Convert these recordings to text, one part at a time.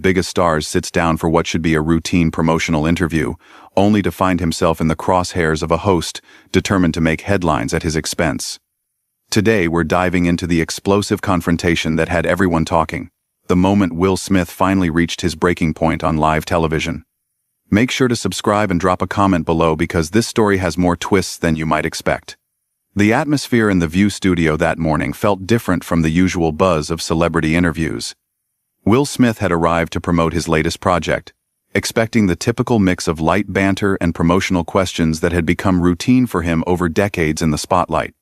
biggest stars sits down for what should be a routine promotional interview, only to find himself in the crosshairs of a host determined to make headlines at his expense. Today we're diving into the explosive confrontation that had everyone talking, the moment Will Smith finally reached his breaking point on live television. Make sure to subscribe and drop a comment below because this story has more twists than you might expect. The atmosphere in the View studio that morning felt different from the usual buzz of celebrity interviews. Will Smith had arrived to promote his latest project, expecting the typical mix of light banter and promotional questions that had become routine for him over decades in the spotlight.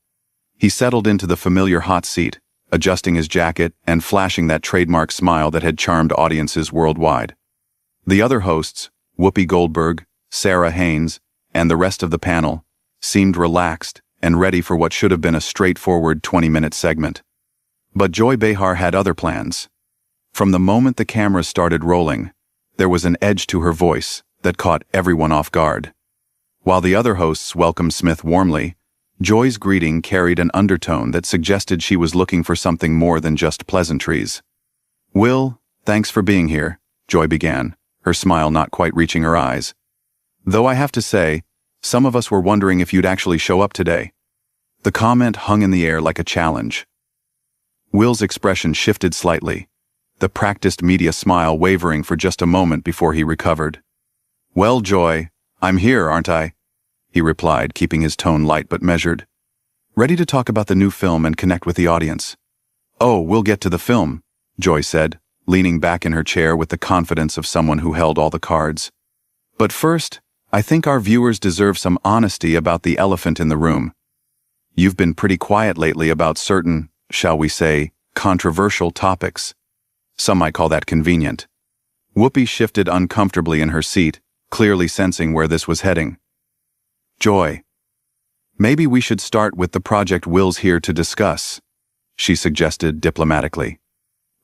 He settled into the familiar hot seat, adjusting his jacket and flashing that trademark smile that had charmed audiences worldwide. The other hosts, Whoopi Goldberg, Sarah Haynes, and the rest of the panel, seemed relaxed and ready for what should have been a straightforward 20-minute segment. But Joy Behar had other plans. From the moment the cameras started rolling, there was an edge to her voice that caught everyone off guard. While the other hosts welcomed Smith warmly, Joy's greeting carried an undertone that suggested she was looking for something more than just pleasantries. "Will, thanks for being here," Joy began, her smile not quite reaching her eyes. "Though I have to say, some of us were wondering if you'd actually show up today." The comment hung in the air like a challenge. Will's expression shifted slightly, the practiced media smile wavering for just a moment before he recovered. "Well, Joy, I'm here, aren't I?" he replied, keeping his tone light but measured. "Ready to talk about the new film and connect with the audience." "Oh, we'll get to the film," Joy said, leaning back in her chair with the confidence of someone who held all the cards. "But first, I think our viewers deserve some honesty about the elephant in the room. You've been pretty quiet lately about certain, shall we say, controversial topics. Some might call that convenient." Whoopi shifted uncomfortably in her seat, clearly sensing where this was heading. "Joy, maybe we should start with the project Will's here to discuss," she suggested diplomatically.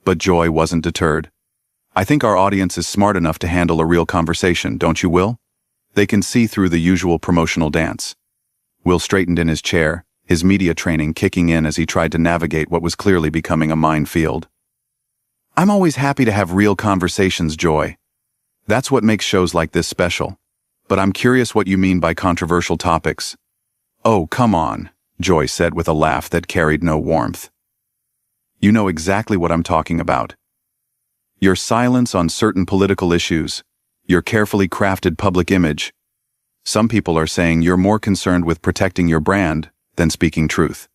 But Joy wasn't deterred. "I think our audience is smart enough to handle a real conversation, don't you, Will? They can see through the usual promotional dance." Will straightened in his chair, his media training kicking in as he tried to navigate what was clearly becoming a minefield. "I'm always happy to have real conversations, Joy. That's what makes shows like this special. But I'm curious what you mean by controversial topics." "Oh, come on," Joy said with a laugh that carried no warmth. "You know exactly what I'm talking about. Your silence on certain political issues, your carefully crafted public image. Some people are saying you're more concerned with protecting your brand than speaking truth."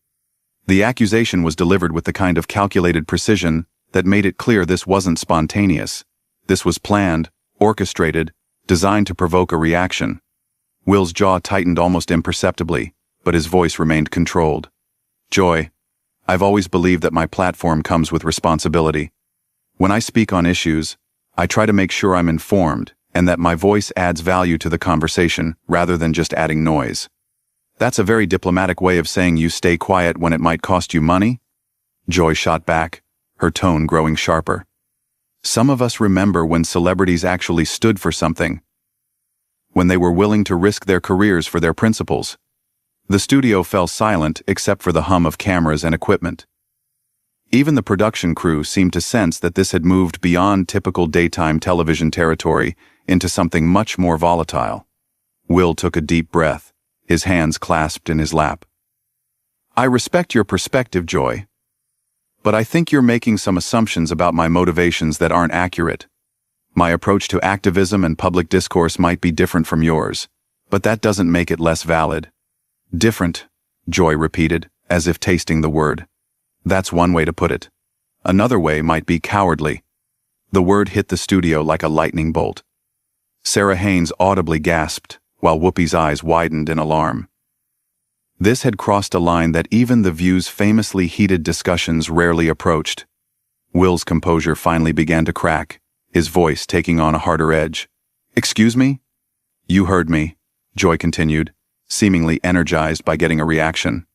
The accusation was delivered with the kind of calculated precision that made it clear this wasn't spontaneous. This was planned, orchestrated, designed to provoke a reaction. Will's jaw tightened almost imperceptibly, but his voice remained controlled. "Joy, I've always believed that my platform comes with responsibility. When I speak on issues, I try to make sure I'm informed and that my voice adds value to the conversation rather than just adding noise." "That's a very diplomatic way of saying you stay quiet when it might cost you money?" Joy shot back, her tone growing sharper. "Some of us remember when celebrities actually stood for something, when they were willing to risk their careers for their principles." The studio fell silent except for the hum of cameras and equipment. Even the production crew seemed to sense that this had moved beyond typical daytime television territory into something much more volatile. Will took a deep breath, his hands clasped in his lap. "I respect your perspective, Joy. But I think you're making some assumptions about my motivations that aren't accurate. My approach to activism and public discourse might be different from yours, but that doesn't make it less valid." "Different," Joy repeated, as if tasting the word. "That's one way to put it. Another way might be cowardly." The word hit the studio like a lightning bolt. Sarah Haynes audibly gasped, while Whoopi's eyes widened in alarm. This had crossed a line that even The View's famously heated discussions rarely approached. Will's composure finally began to crack, his voice taking on a harder edge. "Excuse me?" "You heard me," Joy continued, seemingly energized by getting a reaction.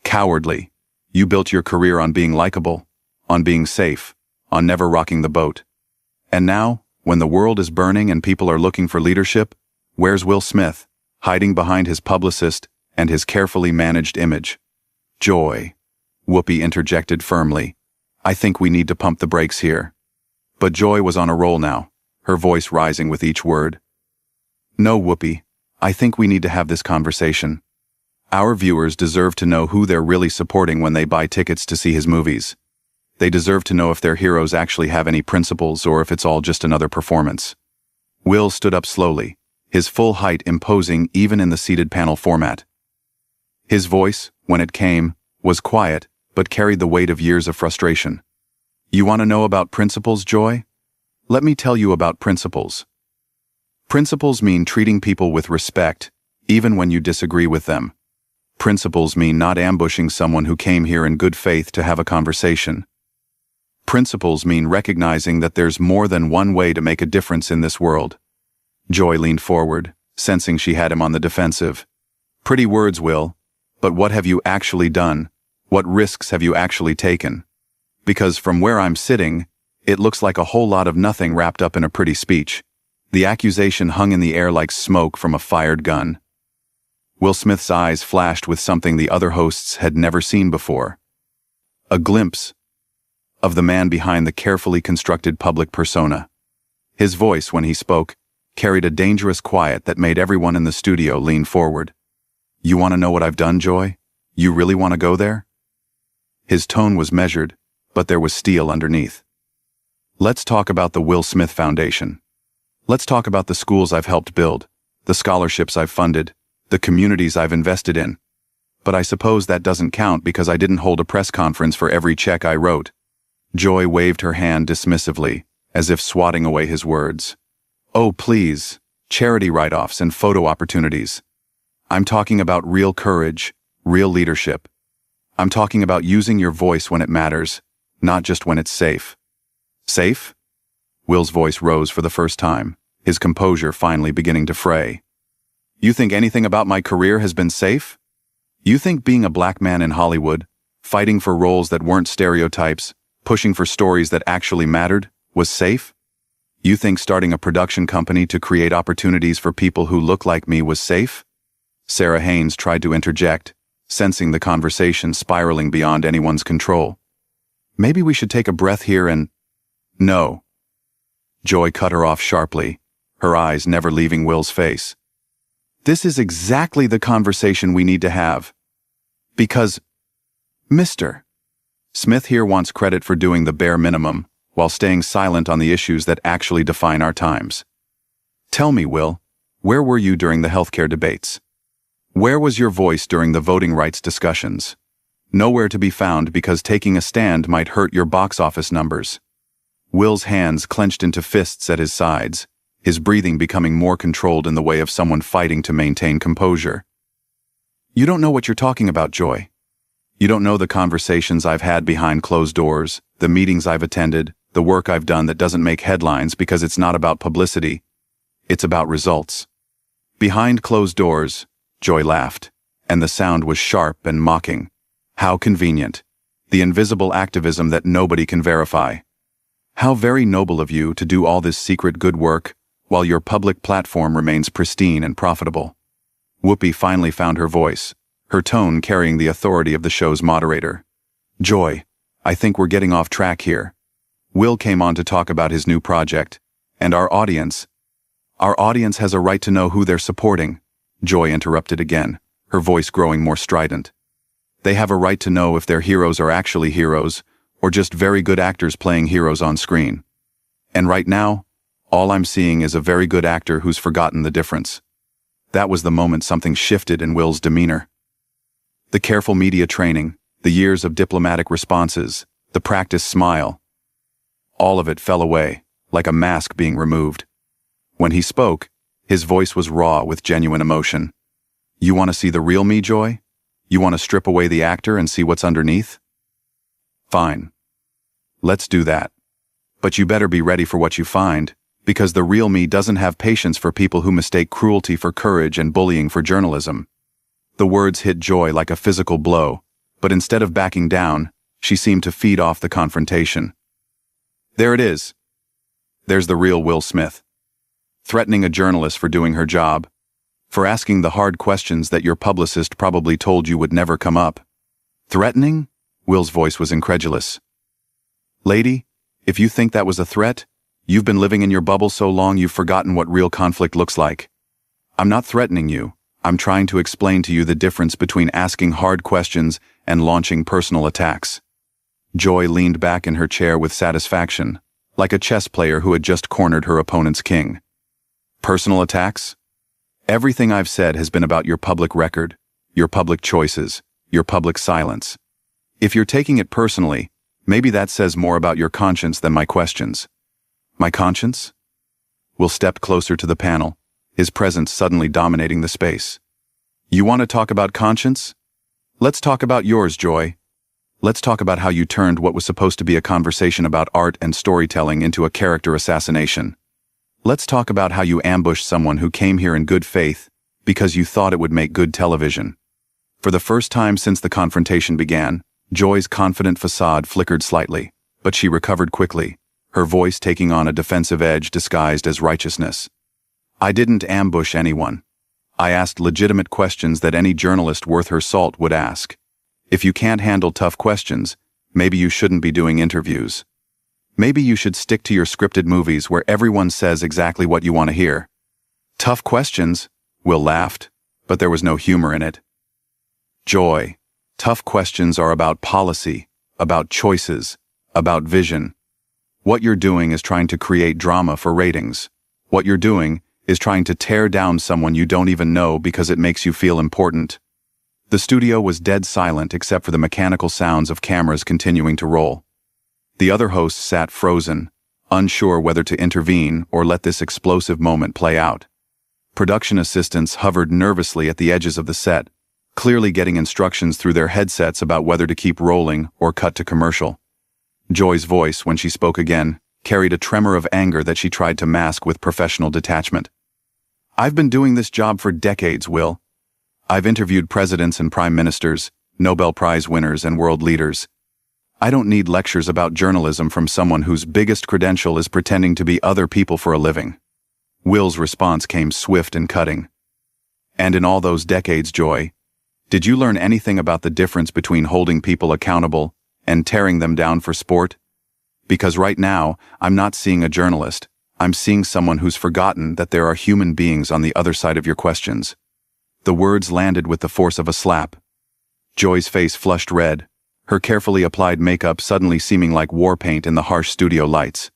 "Cowardly. You built your career on being likable, on being safe, on never rocking the boat. And now, when the world is burning and people are looking for leadership, where's Will Smith, hiding behind his publicist and his carefully managed image?" "Joy," Whoopi interjected firmly, "I think we need to pump the brakes here. But Joy was on a roll now, her voice rising with each word. No, Whoopi, I think we need to have this conversation. Our viewers deserve to know who they're really supporting when they buy tickets to see his movies. They deserve to know if their heroes actually have any principles or if it's all just another performance. Will stood up slowly, his full height imposing even in the seated panel format. His voice, when it came, was quiet, but carried the weight of years of frustration. You want to know about principles, Joy? Let me tell you about principles. Principles mean treating people with respect, even when you disagree with them. Principles mean not ambushing someone who came here in good faith to have a conversation. Principles mean recognizing that there's more than one way to make a difference in this world. Joy leaned forward, sensing she had him on the defensive. Pretty words, Will, but what have you actually done? What risks have you actually taken? Because from where I'm sitting, it looks like a whole lot of nothing wrapped up in a pretty speech. The accusation hung in the air like smoke from a fired gun. Will Smith's eyes flashed with something the other hosts had never seen before. A glimpse of the man behind the carefully constructed public persona. His voice, when he spoke, carried a dangerous quiet that made everyone in the studio lean forward. You want to know what I've done, Joy? You really want to go there? His tone was measured, but there was steel underneath. Let's talk about the Will Smith Foundation. Let's talk about the schools I've helped build, the scholarships I've funded, the communities I've invested in. But I suppose that doesn't count because I didn't hold a press conference for every check I wrote. Joy waved her hand dismissively, as if swatting away his words. Oh, please, charity write-offs and photo opportunities. I'm talking about real courage, real leadership. I'm talking about using your voice when it matters, not just when it's safe. Safe? Will's voice rose for the first time, his composure finally beginning to fray. You think anything about my career has been safe? You think being a black man in Hollywood, fighting for roles that weren't stereotypes, pushing for stories that actually mattered, was safe? You think starting a production company to create opportunities for people who look like me was safe? Sarah Haynes tried to interject, sensing the conversation spiraling beyond anyone's control. Maybe we should take a breath here and... No. Joy cut her off sharply, her eyes never leaving Will's face. This is exactly the conversation we need to have. Because, Mr. Smith here wants credit for doing the bare minimum, while staying silent on the issues that actually define our times. Tell me, Will, where were you during the healthcare debates? Where was your voice during the voting rights discussions? Nowhere to be found because taking a stand might hurt your box office numbers. Will's hands clenched into fists at his sides, his breathing becoming more controlled in the way of someone fighting to maintain composure. You don't know what you're talking about, Joy. You don't know the conversations I've had behind closed doors, the meetings I've attended, the work I've done that doesn't make headlines because it's not about publicity. It's about results. Behind closed doors, Joy laughed, and the sound was sharp and mocking. How convenient. The invisible activism that nobody can verify. How very noble of you to do all this secret good work while your public platform remains pristine and profitable. Whoopi finally found her voice, her tone carrying the authority of the show's moderator. Joy, I think we're getting off track here. Will came on to talk about his new project, and our audience has a right to know who they're supporting. Joy interrupted again, her voice growing more strident. They have a right to know if their heroes are actually heroes, or just very good actors playing heroes on screen. And right now, all I'm seeing is a very good actor who's forgotten the difference. That was the moment something shifted in Will's demeanor. The careful media training, the years of diplomatic responses, the practiced smile. All of it fell away, like a mask being removed. When he spoke, his voice was raw with genuine emotion. You want to see the real me, Joy? You want to strip away the actor and see what's underneath? Fine. Let's do that. But you better be ready for what you find, because the real me doesn't have patience for people who mistake cruelty for courage and bullying for journalism. The words hit Joy like a physical blow, but instead of backing down, she seemed to feed off the confrontation. There it is. There's the real Will Smith. Threatening a journalist for doing her job, for asking the hard questions that your publicist probably told you would never come up. Threatening? Will's voice was incredulous. Lady, If you think that was a threat, you've been living in your bubble so long you've forgotten what real conflict looks like. I'm not threatening you. I'm trying to explain to you the difference between asking hard questions and launching personal attacks. Joy leaned back in her chair with satisfaction, like a chess player who had just cornered her opponent's king. Personal attacks? Everything I've said has been about your public record, your public choices, your public silence. If you're taking it personally, maybe that says more about your conscience than my questions. My conscience? Will stepped closer to the panel, his presence suddenly dominating the space. You want to talk about conscience? Let's talk about yours, Joy. Let's talk about how you turned what was supposed to be a conversation about art and storytelling into a character assassination. Let's talk about how you ambushed someone who came here in good faith because you thought it would make good television. For the first time since the confrontation began, Joy's confident facade flickered slightly, but she recovered quickly, her voice taking on a defensive edge disguised as righteousness. I didn't ambush anyone. I asked legitimate questions that any journalist worth her salt would ask. If you can't handle tough questions, maybe you shouldn't be doing interviews. Maybe you should stick to your scripted movies where everyone says exactly what you want to hear. Tough questions? Will laughed, but there was no humor in it. Joy, tough questions are about policy, about choices, about vision. What you're doing is trying to create drama for ratings. What you're doing is trying to tear down someone you don't even know because it makes you feel important. The studio was dead silent except for the mechanical sounds of cameras continuing to roll. The other hosts sat frozen, unsure whether to intervene or let this explosive moment play out. Production assistants hovered nervously at the edges of the set, clearly getting instructions through their headsets about whether to keep rolling or cut to commercial. Joy's voice, when she spoke again, carried a tremor of anger that she tried to mask with professional detachment. I've been doing this job for decades, Will. I've interviewed presidents and prime ministers, Nobel Prize winners and world leaders. I don't need lectures about journalism from someone whose biggest credential is pretending to be other people for a living. Will's response came swift and cutting. And in all those decades, Joy, did you learn anything about the difference between holding people accountable and tearing them down for sport? Because right now, I'm not seeing a journalist. I'm seeing someone who's forgotten that there are human beings on the other side of your questions. The words landed with the force of a slap. Joy's face flushed red, her carefully applied makeup suddenly seeming like war paint in the harsh studio lights.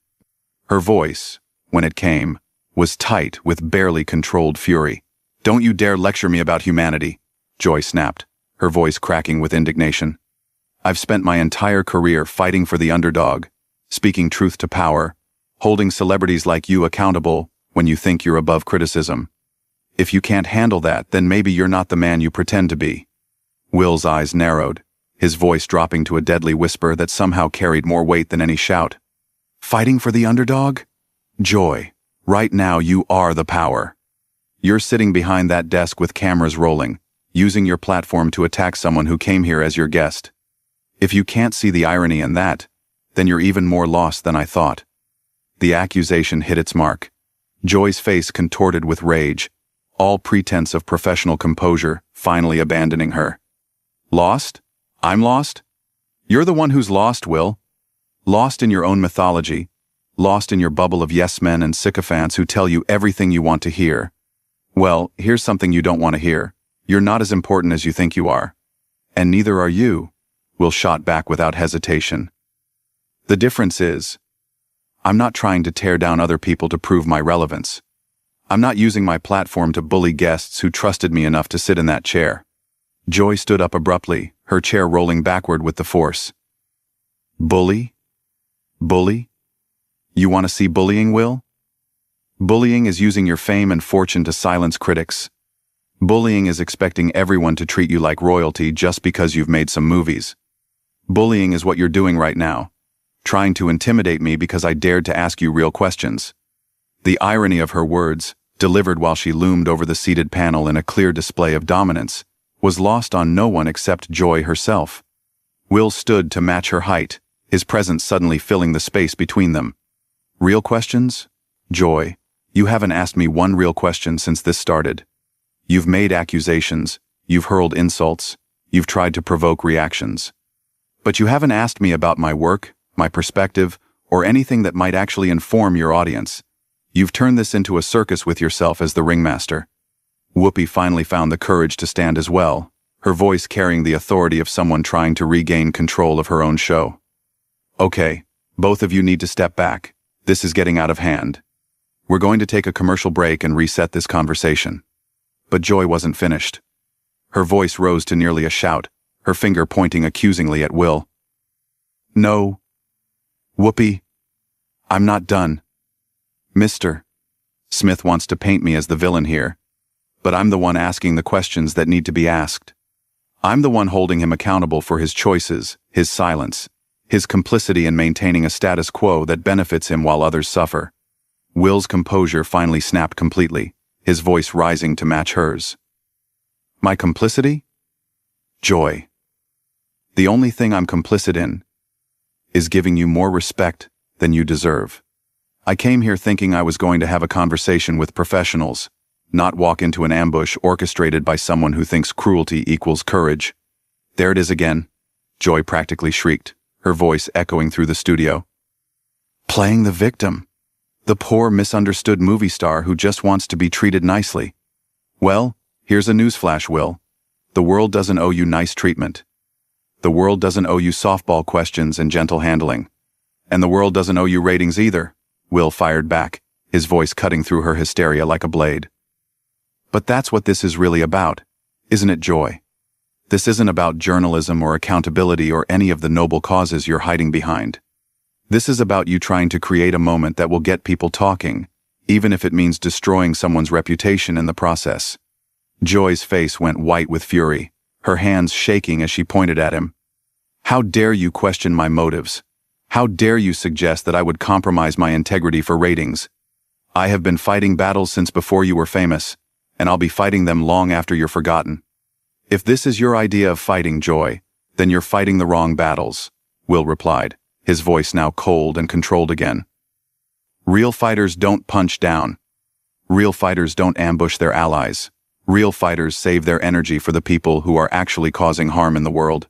Her voice, when it came, was tight with barely controlled fury. Don't you dare lecture me about humanity, Joy snapped, her voice cracking with indignation. I've spent my entire career fighting for the underdog, speaking truth to power, holding celebrities like you accountable when you think you're above criticism. If you can't handle that, then maybe you're not the man you pretend to be. Will's eyes narrowed, his voice dropping to a deadly whisper that somehow carried more weight than any shout. Fighting for the underdog? Joy, right now you are the power. You're sitting behind that desk with cameras rolling, using your platform to attack someone who came here as your guest. If you can't see the irony in that, then you're even more lost than I thought. The accusation hit its mark. Joy's face contorted with rage, all pretense of professional composure finally abandoning her. Lost? I'm lost? You're the one who's lost, Will. Lost in your own mythology, lost in your bubble of yes-men and sycophants who tell you everything you want to hear. Well, here's something you don't want to hear. You're not as important as you think you are. And neither are you, Will shot back without hesitation. The difference is, I'm not trying to tear down other people to prove my relevance. I'm not using my platform to bully guests who trusted me enough to sit in that chair. Joy stood up abruptly, her chair rolling backward with the force. Bully? Bully? You want to see bullying, Will? Bullying is using your fame and fortune to silence critics. Bullying is expecting everyone to treat you like royalty just because you've made some movies. Bullying is what you're doing right now, trying to intimidate me because I dared to ask you real questions. The irony of her words, delivered while she loomed over the seated panel in a clear display of dominance, was lost on no one except Joy herself. Will stood to match her height, his presence suddenly filling the space between them. Real questions? Joy, you haven't asked me one real question since this started. You've made accusations, you've hurled insults, you've tried to provoke reactions. But you haven't asked me about my work, my perspective, or anything that might actually inform your audience. You've turned this into a circus with yourself as the ringmaster. Whoopi finally found the courage to stand as well, her voice carrying the authority of someone trying to regain control of her own show. Okay, both of you need to step back. This is getting out of hand. We're going to take a commercial break and reset this conversation. But Joy wasn't finished. Her voice rose to nearly a shout, her finger pointing accusingly at Will. No. Whoopi. I'm not done. Mr. Smith wants to paint me as the villain here, but I'm the one asking the questions that need to be asked. I'm the one holding him accountable for his choices, his silence, his complicity in maintaining a status quo that benefits him while others suffer. Will's composure finally snapped completely, his voice rising to match hers. My complicity? Joy. The only thing I'm complicit in is giving you more respect than you deserve. I came here thinking I was going to have a conversation with professionals, not walk into an ambush orchestrated by someone who thinks cruelty equals courage. There it is again, Joy practically shrieked, her voice echoing through the studio. Playing the victim. The poor misunderstood movie star who just wants to be treated nicely. Well, here's a newsflash, Will. The world doesn't owe you nice treatment. The world doesn't owe you softball questions and gentle handling. And the world doesn't owe you ratings either, Will fired back, his voice cutting through her hysteria like a blade. But that's what this is really about, isn't it, Joy? This isn't about journalism or accountability or any of the noble causes you're hiding behind. This is about you trying to create a moment that will get people talking, even if it means destroying someone's reputation in the process. Joy's face went white with fury, her hands shaking as she pointed at him. How dare you question my motives? How dare you suggest that I would compromise my integrity for ratings? I have been fighting battles since before you were famous, and I'll be fighting them long after you're forgotten. If this is your idea of fighting, Joy, then you're fighting the wrong battles, Will replied, his voice now cold and controlled again. Real fighters don't punch down. Real fighters don't ambush their allies. Real fighters save their energy for the people who are actually causing harm in the world.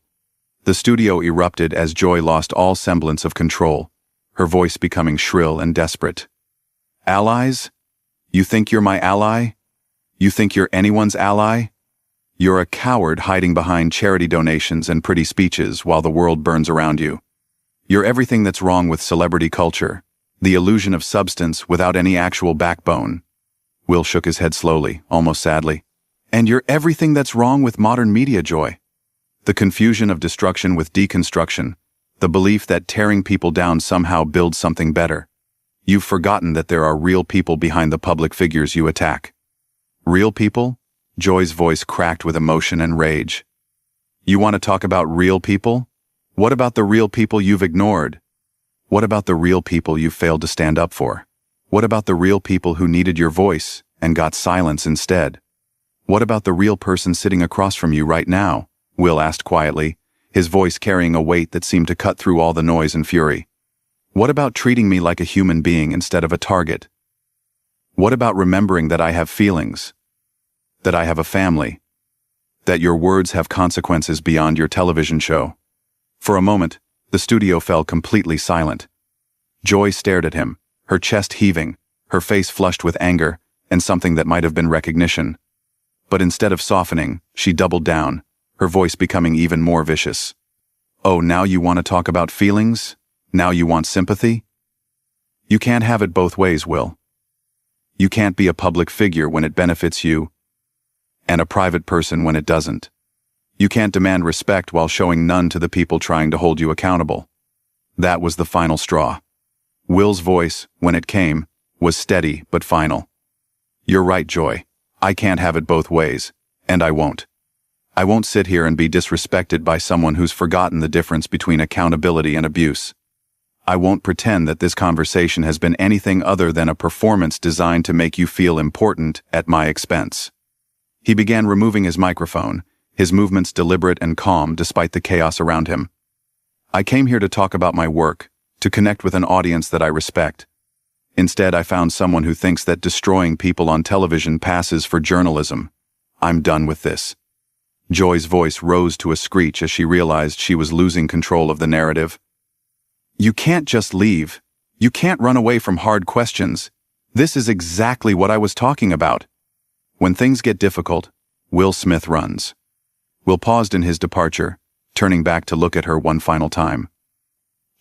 The studio erupted as Joy lost all semblance of control, her voice becoming shrill and desperate. Allies? You think you're my ally? You think you're anyone's ally? You're a coward hiding behind charity donations and pretty speeches while the world burns around you. You're everything that's wrong with celebrity culture, the illusion of substance without any actual backbone. Will shook his head slowly, almost sadly. And you're everything that's wrong with modern media, Joy. The confusion of destruction with deconstruction, the belief that tearing people down somehow builds something better. You've forgotten that there are real people behind the public figures you attack. Real people? Joy's voice cracked with emotion and rage. You want to talk about real people? What about the real people you've ignored? What about the real people you failed to stand up for? What about the real people who needed your voice and got silence instead? What about the real person sitting across from you right now? Will asked quietly, his voice carrying a weight that seemed to cut through all the noise and fury. What about treating me like a human being instead of a target? What about remembering that I have feelings? That I have a family? That your words have consequences beyond your television show? For a moment, the studio fell completely silent. Joy stared at him, her chest heaving, her face flushed with anger and something that might have been recognition. But instead of softening, she doubled down, her voice becoming even more vicious. Oh, now you want to talk about feelings? Now you want sympathy? You can't have it both ways, Will. You can't be a public figure when it benefits you, and a private person when it doesn't. You can't demand respect while showing none to the people trying to hold you accountable. That was the final straw. Will's voice, when it came, was steady but final. You're right, Joy. I can't have it both ways, and I won't. I won't sit here and be disrespected by someone who's forgotten the difference between accountability and abuse. I won't pretend that this conversation has been anything other than a performance designed to make you feel important at my expense. He began removing his microphone, his movements deliberate and calm despite the chaos around him. I came here to talk about my work, to connect with an audience that I respect. Instead, I found someone who thinks that destroying people on television passes for journalism. I'm done with this. Joy's voice rose to a screech as she realized she was losing control of the narrative. You can't just leave, You can't run away from hard questions. This is exactly what I was talking about. When things get difficult, Will Smith runs. Will paused in his departure, turning back to look at her one final time.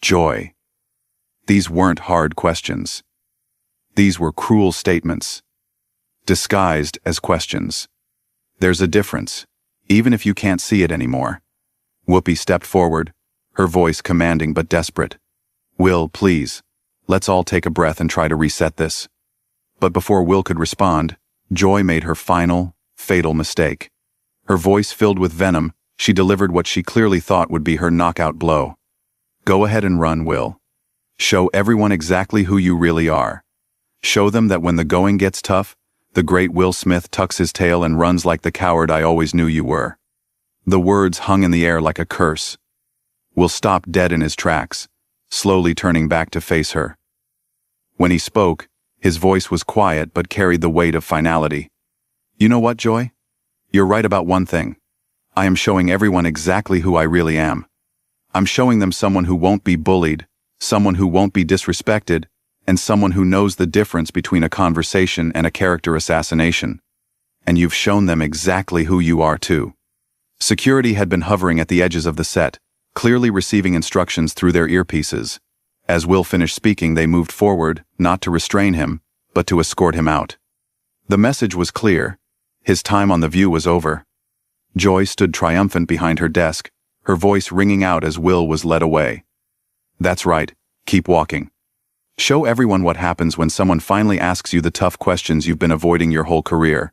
Joy. These weren't hard questions. These were cruel statements, disguised as questions. There's a difference, even if you can't see it anymore. Whoopi stepped forward, her voice commanding but desperate. Will, please, let's all take a breath and try to reset this. But before Will could respond, Joy made her final, fatal mistake. Her voice filled with venom, she delivered what she clearly thought would be her knockout blow. Go ahead and run, Will. Show everyone exactly who you really are. Show them that when the going gets tough, the great Will Smith tucks his tail and runs like the coward I always knew you were. The words hung in the air like a curse. Will stopped dead in his tracks, slowly turning back to face her. When he spoke, his voice was quiet but carried the weight of finality. You know what, Joy? You're right about one thing. I am showing everyone exactly who I really am. I'm showing them someone who won't be bullied, someone who won't be disrespected, and someone who knows the difference between a conversation and a character assassination. And you've shown them exactly who you are too. Security had been hovering at the edges of the set, clearly receiving instructions through their earpieces. As Will finished speaking, they moved forward, not to restrain him, but to escort him out. The message was clear. His time on The View was over. Joy stood triumphant behind her desk, her voice ringing out as Will was led away. That's right, keep walking. Show everyone what happens when someone finally asks you the tough questions you've been avoiding your whole career.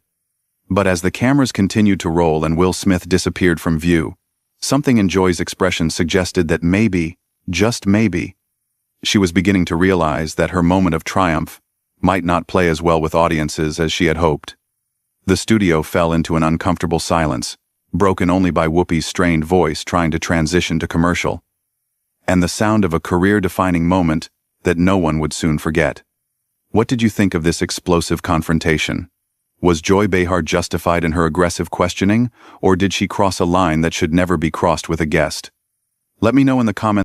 But as the cameras continued to roll and Will Smith disappeared from view, something in Joy's expression suggested that maybe, just maybe, she was beginning to realize that her moment of triumph might not play as well with audiences as she had hoped. The studio fell into an uncomfortable silence, broken only by Whoopi's strained voice trying to transition to commercial, and the sound of a career-defining moment that no one would soon forget. What did you think of this explosive confrontation? Was Joy Behar justified in her aggressive questioning, or did she cross a line that should never be crossed with a guest? Let me know in the comments.